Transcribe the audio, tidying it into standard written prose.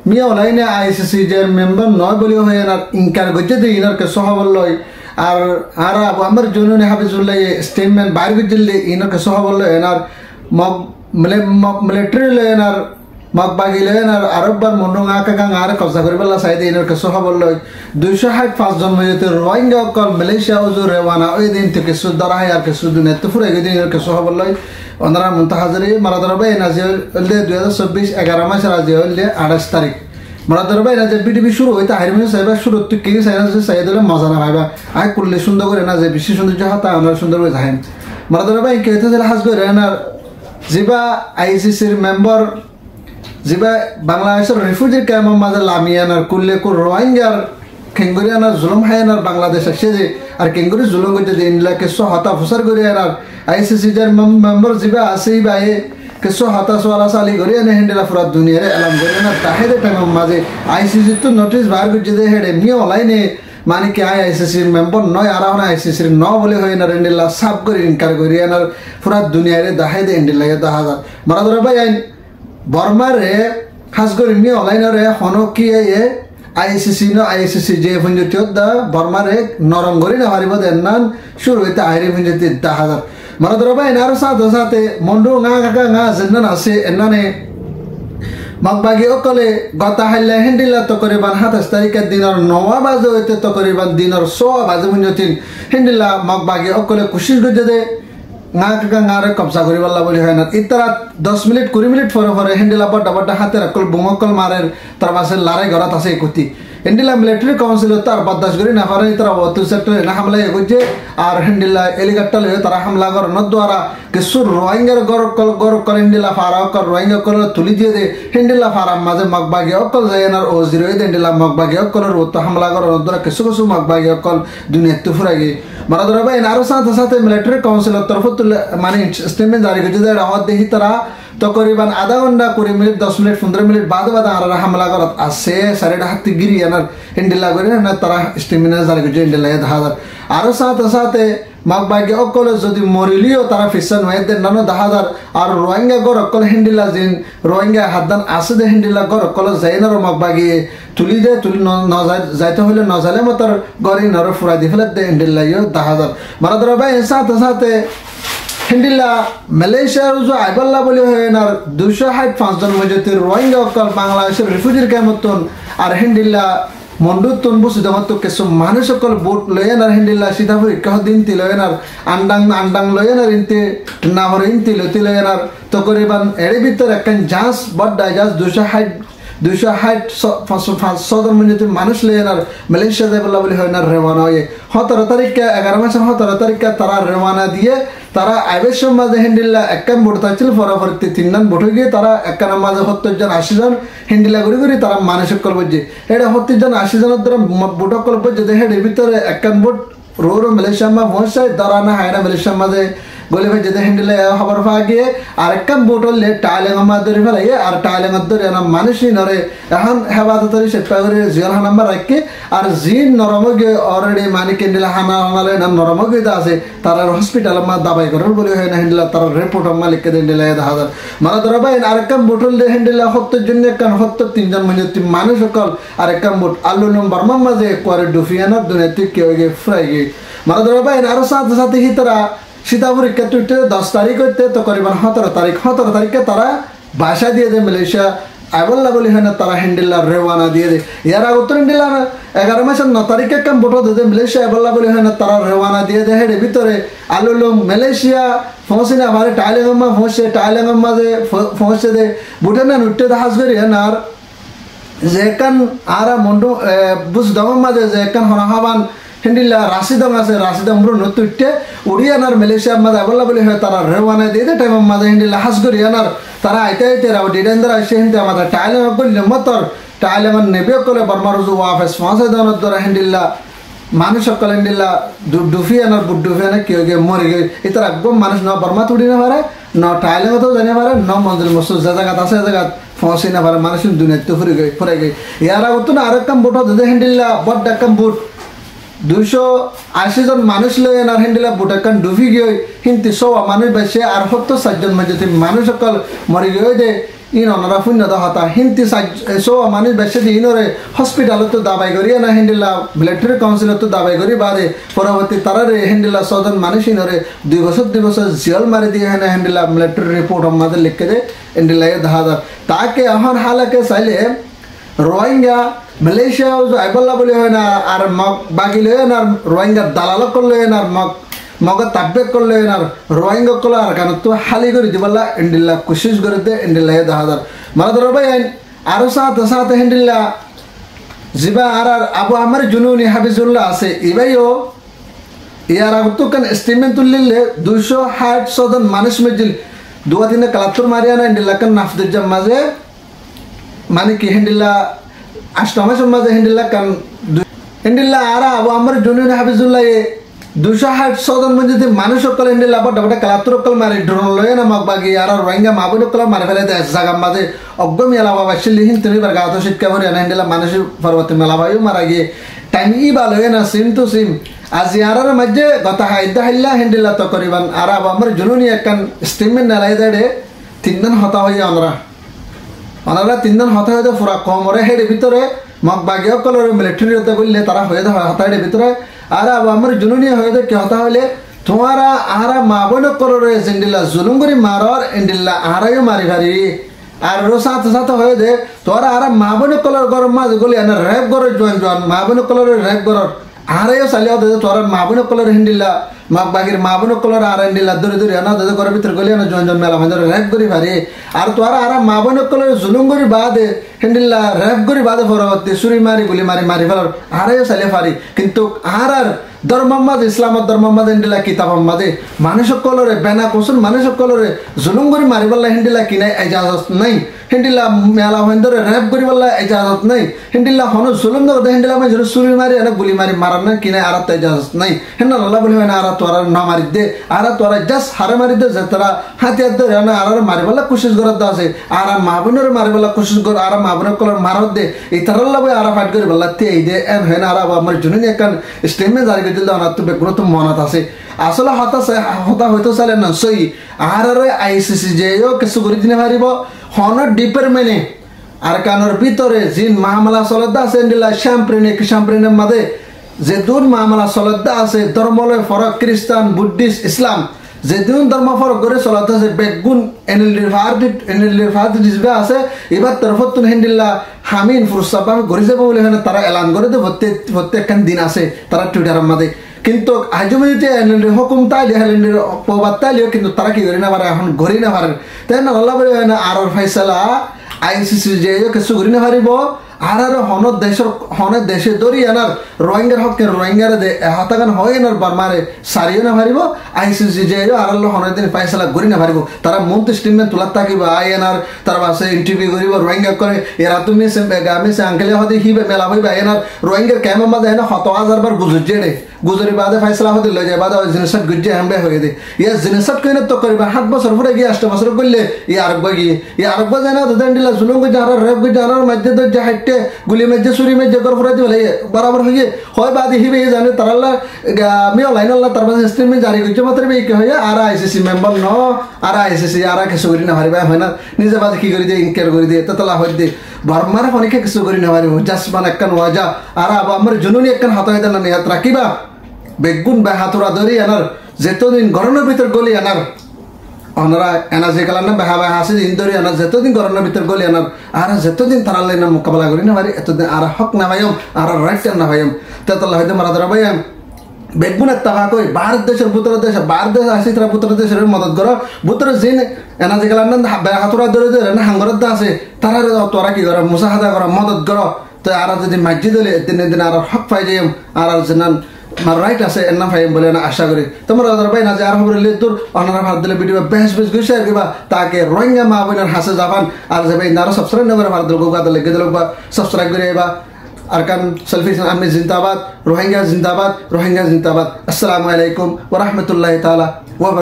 মিয়া ওলাইনে ICC যে member নয় বলি হয় আর ইনকার গজ্জে দিয়ে ইনার কে সহবল্লয় আর আর আমার জনুনে হাফিজুল্লাহ স্টেটমেন্ট বাইর গজ্জে ইনার কে সহবল্লয় এনার মগ মিলিটারি লয়নার মগ বাগি লয়নার আরববার মন্ডং আকাগাং আর কবজা করিবাল্লা সাইদে ইনার কে সহবল্লয় 265 জন মধ্যে রোহিঙ্গা কল মালয়েশিয়া উজুর রেওয়ানা ওই দিন থেকে সুদরা হয় আর কে সুদুনে তো ফুরে গদিন ইনার কে সহবল্লয় ওনারা মুনতাহাজরি মারাদরবাই নাজিল 2024 11 মাস রাজি হলে 28 তারিখ মারাদরবাই না যে বিডিবি শুরু হইতে হাইরমিন সাহেব শুরু তুই কি সাইনা যে সাইদুল মজা না ভাইবা আই করলে সুন্দর করে না যে বেশি সৌন্দর্য হাতা আমরা সুন্দর করে যাইম মারাদরবাই কে তো হাজ করে না জিবা আইসিসির মেম্বার জিবা বাংলাদেশের রিফিউজি ক্যাম্পের মাঝে লামিয়ানার কুল্লে কুর রোহিঙ্গার কেঙ্গুরিয়ানার জুলুম হায়ানার বাংলাদেশ আসে যে আর কেঙ্গুরি জুলুম করতে যে ইনলাকে হতা ফুসার করে আর আইসিসি যার মেম্বার জিবা আসেই বা কেসো হাতা সোয়ালা সালি করে এনে হেন্ডেলা পুরা দুনিয়ারে এলাম করে না তাহেদের টাইমের মাঝে আইসিসি তো নোটিস বার করছে যে হেডে মিয়া অনলাইনে মানে কি আইসিসির মেম্বার নয় আর আইসিসির ন বলে হয় না রেন্ডেলা সাব করে ইনকার করি এনার পুরা দুনিয়ারে দাহাই দে হেন্ডেল লাগে 10,000 মারা ধরা ভাই আইন বর্মারে খাস করে মিয়া অনলাইনে হনো কি আইসিসি যে ভঞ্জতিও দা বর্মারে নরম করি না হারিব দেন নান শুরু হইতে আইরে ভঞ্জতি 10,000 মারা ধরা ভাই আর সাথে সাথে মন্ডু ngা কাকা ngা জেন্নান আছে এনানে মগবাগি অকলে গতা হাইলে হেন্ডিলা তো করিবান 27 তারিখের দিনের 9 বাজে হইতে তো করিবান দিনের 100 বাজে বুঝতিন হেন্ডিলা মগবাগি অকলে কুশিস গজে দে ngা কাকা ngare কবজা করিবাল্লা বলি হয় না ইতরা 10 মিনিট 20 মিনিট পরে পরে হেন্ডিলা বড় বড় হাতে রাখল বুমকল মারের তার পাশে লারে গরাত আছে কুতি হেন্ডিলা মিলিটারি কাউন্সিল তার বদাস করি না পারে তারা অত সেক্টর না হামলা গজে আর হেন্ডিলা এলিগাট্টালে তারা হামলা কর ন দ্বারা কিছু রোহিঙ্গার গর কল হেন্ডিলা ফারা কর রোহিঙ্গা কল তুলি দিয়ে দে হেন্ডিলা ফারা মাঝে মগবাগি অকল জায়নার ও জিরো হেন্ডিলা মগবাগি অকল রত হামলা কর ন দ্বারা কিছু কিছু মগবাগি অকল দুনিয়া তো ফুরাগে মারা ধরা ভাই আর সাথে সাথে মিলিটারি কাউন্সিলের তরফ মানে স্টেটমেন্ট জারি করছে যে হদ দেখি তারা তো করিবান আধা ঘন্টা 20 মিনিট 10 মিনিট 15 মিনিট বাদ আর হামলা করত আছে সাড়ে হাতে গিরি এনার হেন্ডিলা করে না তারা স্টেটমেন্ট জারি করছে হেন্ডিলা 10,000 আর সাথে সাথে মগবাগি অকল যদি মরিলিও তারা ফিসান হয়ে দেন নানো 10,000 আর রোহিঙ্গা গর অকল হেন্ডিলা জিন রোহিঙ্গা হাতদান আছে দে হেন্ডিলা গর অকল যাইনার মগবাগি তুলি দে তুলি ন যাইতে হইলে ন যালে মতর গরি নর ফুরাই দি ফেলে দে হেন্ডিলা 10,000 মারা ধরা ভাই সাথে সাথে হেন্ডিলা মালয়েশিয়ার যে আইবাল্লা বলে হয় না 265 জন মধ্যে রোহিঙ্গা অকল বাংলাদেশের রিফিউজির ক্যাম্পতন আর হেন্ডিলা মন্ডুতন বসে দেওয়া তো কিছু মানুষ সকল বোট লয়েন আর হেন্ডিলা সিধাপুরি কহ দিন তিলয়েন আর আন্ডাং লয়েন আর ইনতে নামর ইনতি লয়েন আর তো করিবান এর ভিতর একখান জাহাজ বড় জাহাজ 260 জন মধ্যে মানুষ লয়েন আর মালয়েশিয়া যাইবলা বলে হয় না রেওয়ানা হয়ে 17 তারিখে 11 মাসের 17 তারিখে তারা রেওয়ানা দিয়ে তারা আইবের সমাজে হেন্ডিলা একখান বোট থাকছিল পরবর্তী 3 জন বোট গিয়ে তারা একখান মাঝে 70 জন 80 জন হেন্ডিলা করে তারা মানুষের কল বলছে এটা 70 জন 80 জনের দ্বারা বোট কল বলছে যে হেডের ভিতরে একখান বোট রো মালয়েশিয়া মা পৌঁছায় দাঁড়ানা হায়না মালয়েশিয়ার মাঝে গলে ভাই যেতে হেন্ডিলা খবর পাওয়া গিয়ে আর একখান বোট হলে টাইলেং ধরে ফেলাই আর টাইলেং ধরে মানুষই নরে এখন হেবাদতরি সেটা করে জিয়াল নাম্বার রাখে আর জিন নরমগে অলরেডি মানে কেন্ডিলা হানালে নাম নরমগে আছে তারা হসপিটাল মা দাবাই করার বলে হয় না হেন্ডিলা তার রিপোর্ট মালিককে হেন্ডিলা 10,000 মারা ধরা ভাই আর একখান বোট হলে হেন্ডিলা 70 জন একখান 73 জন মানে মানুষ সকল আর একখান বোট আলু নম্বর মাঝে পরে ডুফিয়ানার দুনিয়াতে কেউ গিয়ে ফ্রাই গিয়ে মারা ধরা ভাই আরো সাথে সাথে হি তারা সীতাপুর 10 তারিখ হইতে তো করিবান 17 তারিখে তারা বাসা দিয়ে দেয় মালয়েশিয়া আইবল্লা বলি হয় না তারা হেন্ডিলা রেওয়ানা দিয়ে দেয় এর আগে উত্তর হেন্ডিলা 11 মাসের 9 তারিখে কাম বোটো দিয়ে মালয়েশিয়া আইবল্লা বলি হয় না তারা রেওয়ানা দিয়ে দেয় হেডে ভিতরে আলুলুম মালয়েশিয়া পৌঁছে না আমার টাইলেঙ্গম্মা মাঝে পৌঁছে দে বুটেনা নুট্টে হাজ করি আর যে কান আরা মন্ডু বুঝ দমম মাঝে যে কান হনাহাবান হেন্ডিলা রাশিদম আছে রাশিদম ব্রো নতুটে উড়িয়ানার মালয়েশিয়ার মাঝে আইবল্লা বলি হয় তারা রেওয়ানা দিয়ে দেয় টাইম মাঝে হেন্ডিলা হাজ করি আনার তারা আইতে রাও ডিডেন্দ্র আসে হিন্দে আমাদের টাইলেঙ্গ করলে মতর টাইলেঙ্গ নেবে কলে বর্মার জু ওয়াফেস ফাঁসে দেওয়ার দ্বারা হেন্ডিলা মানুষ সকল হেন্ডিলা ডুফিয়ানার ডুফিয়ানা কেউ গিয়ে মরে গিয়ে এটার একদম মানুষ ন বর্মা তুড়ি না পারে ন টাইলেঙ্গ তো জানে পারে ন মন্দির মসুর যে জায়গাত আছে জায়গাত ফাঁসি না পারে মানুষ দুনিয়াতে ফুরে গই ইয়ার আগত না আরেকম বোট যদি হেন্ডিলা বড় ডাকাম বোট 280 জন মানুষ লয়েন আর হেন্ডিলা বুটাকান ডুবি গিয়ে হিন্তি সব মানুষ বেশে আর 70 জন মধ্যে মানুষ সকল মরে গিয়ে দে ইন অনারা শূন্য হতা হিন্তি সো মানুষ বেশি ইনরে হসপিটালত দাবাই করি না হিন্দিলা মিলিটারি কাউন্সিলত দাবাই করি বাদে পরবর্তী তারারে হিন্দিলা সজন মানুষ ইনরে 2 বছর জেল মারি দিয়ে না হিন্দিলা মিলিটারি রিপোর্ট আমাদের লিখে দে হিন্দিলা দাহাদার তাকে এখন হালাকে চাইলে রোহিঙ্গা মালয়েশিয়া আইবল্লা বলে হয় না আর মগ বাগিল হয় না রোহিঙ্গার দালাল করলে হয় না মগ তাব্বেক করলে হয় না রোহিঙ্গা করলে আর কেন তো হালি করে দিবল্লা ইন্ডিল্লা কোশিশ করে দে ইন্ডিল্লা দাহাদার মারা ধরো ভাই আরো সাথে হিন্দিল্লা জিবা আর আবু আমার জুনুনি হাফিজুল্লাহ আছে ইবাইও ইয়ার আগতো কান স্টেটমেন্ট তুললে 260 সদন মানুষ মজিল 2-3 কালাতুর মারিয়ানা ইন্ডিল্লা কান নাফদুজ্জাম মাঝে মানে কি হিন্দিল্লা আষ্টমা সমাজে হিন্দিল্লা কান হিন্দিল্লা আর আবু আমার জুনুনি হাফিজুল্লাহ 260 সদন মধ্যে মানুষ সকল হিন্দিল্লা বড় কালাতুর কল মারি ড্রোন লয়ে না মগবাগি আর রোহিঙ্গা মাবুন কল মারি ফেলে দেয় জায়গা মাঝে অগ্গম এলা বাবা শিলিহিন তুমি বার গাতো শিক্ষা ভরে না হিন্দিল্লা মানুষ পরবর্তী মেলা ভাইও মারা গিয়ে টাইম ই ভালো না সিম টু সিম আজি আরার মধ্যে গত হাইদা হাইল্লা হিন্দিল্লা তো করিবান আর আবু আমার জুনুনি একখান স্টেটমেন্ট নালাই দেড়ে 3 দিন হতা হয়ে ওনারা 3 দিন হতা হয়ে পুরা কমরে হেডের ভিতরে মগ বাগিও কলর মিলিটারি হতে বললে তারা হয়ে হতা হেডের ভিতরে আর আমার জুনুনি হয়ে কি হতা হলে তোমারা আরা মা বোন কলরে জিন্দিল্লা জুলুম করি মারর ইন্দিল্লা আরাইও মারি ভারি আর সাথে হয়ে দে তোরা আরা মা বোন কলর গরম মাঝ গলি আনা রেপ গর জোয়ান মা বোন কলরের রেপ গরর আরাইও চালিয়ে দে তোরা মা বোন কলর হিন্দিল্লা মগ বাগির মা বোন কলর আর হিন্দিল্লা দূরে আনা দে ঘরের ভিতরে গলি আনা জোয়ান মেলা ভাঙে রেপ করি ভারি আর তোরা আরা মা বোন কলর জুলুম করি বাদে হিন্দিল্লা রেপ করি বাদে পরবর্তী সুরি মারি গুলি মারি ফেলার আরাইও চালিয়ে পারি কিন্তু আর ধর্মাম্মাদ ইসলামত ধর্মাম্মাদ হিন্দিলা কিতাবাম্মাদে মানুষ কলরে বেনা কোসুন মানুষ কলরে জুলুম করি মারিবাল্লা হিন্দিলা কিনাই ইজাজত নাই হিন্দিলা মেলা হইন্দরে রেপ করিবাল্লা ইজাজত নাই হিন্দিলা হন জুলুম দে হিন্দিলা মানে সুরি মারি এনে গুলি মারি মারার না কিনাই আর ইজাজত নাই হিন্না আল্লাহ বলি হয় না আর তোরা না মারি দে আর তোরা জাস্ট হারে মারি দে যে তোরা হাতিয়ার ধরে না আর মারিবাল্লা কোশিশ করত আছে আর মাহবুনের মারিবাল্লা কোশিশ কর আর মাহবুনের কলর মারত দে এই তারাল্লা বই আর ফাইট করে বললা তে এই দে এন হয় না আর আমার জুনুনি একখান স্টেটমেন্ট জারি দিল না তো বেগুন তো মনত আছে আসলে হতা হইতো চালে না সই আর আইসিসি যেও কিছু করে দিনে পারিব হনর ডিপার্টমেন্টে আর কানোর ভিতরে জিন মামলা চলতা আছে ইন্দিলা শ্যাম্প্রেনের মাঝে যে দূর মামলা চলতা আছে ধর্মলয় ফরক খ্রিস্টান বুদ্ধিস্ট ইসলাম যে দুন ধর্ম ফরক করে চলতে আছে বেগুন এনএলডির ফার্টি দিবে আছে এবার তরফতুন হিন্দিল্লা হামিন ফুরসাবা ঘুরে যাবো বলে তারা এলান করে দে প্রত্যেকখান দিন আছে তারা টুইটারের মাঝে কিন্তু আজমিতে এনএলডির হুকুম তাইলে এনএলডির প্রবাদ তাইলেও কিন্তু তারা কি করি না পারে এখন ঘুরি না পারেন তাই না আল্লাহ বলে আর ফাইসালা আইসিসি যে কিছু ঘুরি না পারিব আর হনের দেশে দরি এনার রোহিঙ্গার হকের রোহিঙ্গার হতাগান হয় এনার বার্মারে সারিও না পারিব আইসিসি যে আর হনের দিন ফাইসালা ঘুরি না পারিব তারা মন্ত্রী স্টেটমেন্ট তোলার থাকিব আই এনার তার পাশে ইন্টারভিউ করিব রোহিঙ্গা করে এরা তুমি আমি আঙ্কেলে হতে হিবে মেলা হইবা এনার রোহিঙ্গার ক্যামের মাঝে এনে 100,000 বার গুজরে রে গুজরি বাদে ফাইসলা হতে লই যায় বাদে জিনিসট গুজে হামবে হয়ে দে ইয়া জিনিসট কইনে তো করিবা 7 বছর পরে গিয়ে 8 বছর করলে ই আরব গিয়ে ই আরব যায় না দদেন দিলা জুলুম গিয়ে আর রেপ গিয়ে আর মধ্যে তো যা হাইটে গুলি মধ্যে সুরি মধ্যে গর ফুরাই দিলে বরাবর হয়ে হয় বাদে হিবে জানে তারাল্লা আমি অনলাইন আল্লাহ তার পাশে স্টেটমেন্ট জারি করছে মাত্র এই কি হয় আর আইসিসি মেম্বার ন আর আইসিসি আর কিছু করি না পারিবা হয় না নিজে বাদে কি করে দিয়ে ইনকার করে দিয়ে ততলা হই দে বারমার অনেকে কিছু করি না পারিব জাস্ট মানে একখান ওয়াজা আর আমার জুনুনি একখান হাত হইতে না নিহাত রাখিবা বেগুন বা হাতুরা ধরি আনার যেতদিন গরমের ভিতর গলি আনার ওনারা এনার্জি কালার না বেহা বেহা আছে দিন ধরে আনার যেতদিন গরমের ভিতর গলি আনার আর যেতদিন তারা লাইন মোকাবেলা করি না পারি এতদিন আর হক না ভাইম আর রাইট না ভাইম তেতলা হয়তো মারা ধরা ভাইম বেগুন তাহা কই ভারত দেশের বুতর দেশ ভারত দেশ আসি তারা বুতর দেশের মদত করো বুতর জিন এনার্জি কালার না হাতুরা ধরে ধরে না হাঙ্গরত আছে তারা তোরা কি করো মুসাহাদা করো মদত করো তো আর যদি মসজিদ হলে দিন আর হক পাই যাই আর জানান আমার রাইট আছে এন্না ভাই বলে না আশা করি তোমরা ভাই না যে আর খবর লেতুর অনারা ভাত দিলে ভিডিও বেশ গুছিয়ে দিবা তাকে রোহিঙ্গা মা বোনের হাসে যাবান আর যে ভাই নারো সাবস্ক্রাইব না করে ভাত দিল গোগা দিলে গেদল বা সাবস্ক্রাইব করে এবা আরকান সেলফি আমি জিন্দাবাদ রোহিঙ্গা জিন্দাবাদ আসসালামু আলাইকুম ওয়া রাহমাতুল্লাহি তাআলা ওয়া